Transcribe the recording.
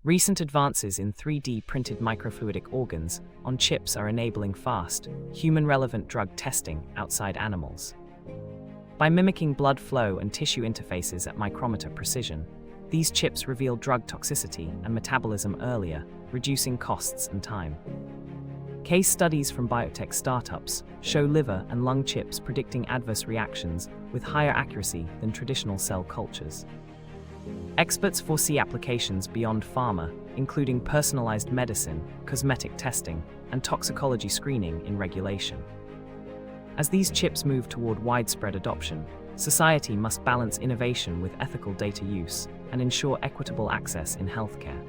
Recent advances in 3D printed microfluidic organs on chips are enabling fast, human-relevant drug testing outside animals. By mimicking blood flow and tissue interfaces at micrometer precision, these chips reveal drug toxicity and metabolism earlier, reducing costs and time. Case studies from biotech startups show liver and lung chips predicting adverse reactions with higher accuracy than traditional cell cultures. Experts foresee applications beyond pharma, including personalized medicine, cosmetic testing, and toxicology screening in regulation. As these chips move toward widespread adoption, society must balance innovation with ethical data use and ensure equitable access in healthcare.